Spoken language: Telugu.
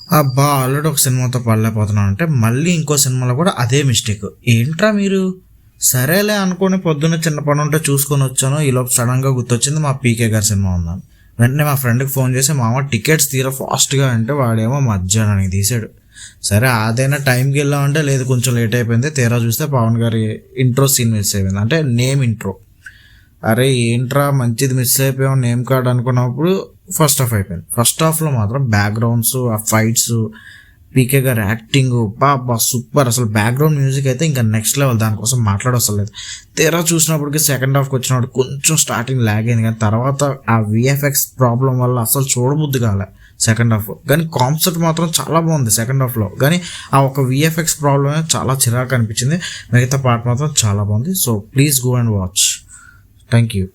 అబ్బా! ఆల్రెడీ ఒక సినిమాతో పడలేకపోతున్నాను అంటే, మళ్ళీ ఇంకో సినిమాలో కూడా అదే మిస్టేక్. ఏంట్రా మీరు? సరేలే అనుకోని పొద్దున్న చిన్న పనుంటే చూసుకొనొచ్చాను. ఈలోపు సడన్‌గా గుర్తొచ్చింది మా 'పీకే' గారి సినిమా ఉందని. వెంటనే మా ఫ్రెండ్‌కి ఫోన్ చేసి, మామ టికెట్స్ తీరా ఫాస్ట్‌గా అంటే వాడేమో మధ్యాహ్నానికి తీసాడు. సరే అదైనా టైంకెళ్ళామంటే, లేదు కొంచెం లేట్ అయిపోయింది. తీరా చూస్తే పవన్ గారి ఇంట్రో సీన్ మిస్ అయిపోయింది. అంటే నేమ్ ఇంట్రో. అరే ఏంట్రా మంచిది మిస్ అయిపోయాం నేమ్ కార్డ్ అనుకున్నప్పుడు ఫస్ట్ హాఫ్ అయిపోయింది. ఫస్ట్ హాఫ్లో మాత్రం బ్యాక్గ్రౌండ్స్, ఆ ఫైట్స్, పీకే గారి యాక్టింగ్ బా సూపర్. అసలు బ్యాక్గ్రౌండ్ మ్యూజిక్ అయితే ఇంకా నెక్స్ట్ లెవెల్, దానికోసం మాట్లాడవసరం లేదు. తీరా చూసినప్పటికి సెకండ్ హాఫ్కి వచ్చినప్పుడు కొంచెం స్టార్టింగ్ ల్యాగ్ అయింది, కానీ తర్వాత ఆ విఎఫ్ఎక్స్ ప్రాబ్లం వల్ల అసలు చూడబుద్ది కాలే సెకండ్ హాఫ్. కానీ కాన్సెప్ట్ మాత్రం చాలా బాగుంది సెకండ్ హాఫ్లో, కానీ ఆ ఒక విఎఫ్ఎక్స్ ప్రాబ్లమే చాలా చిరాకు అనిపించింది. మిగతా పార్ట్ మాత్రం చాలా బాగుంది. So please go and watch. Thank you.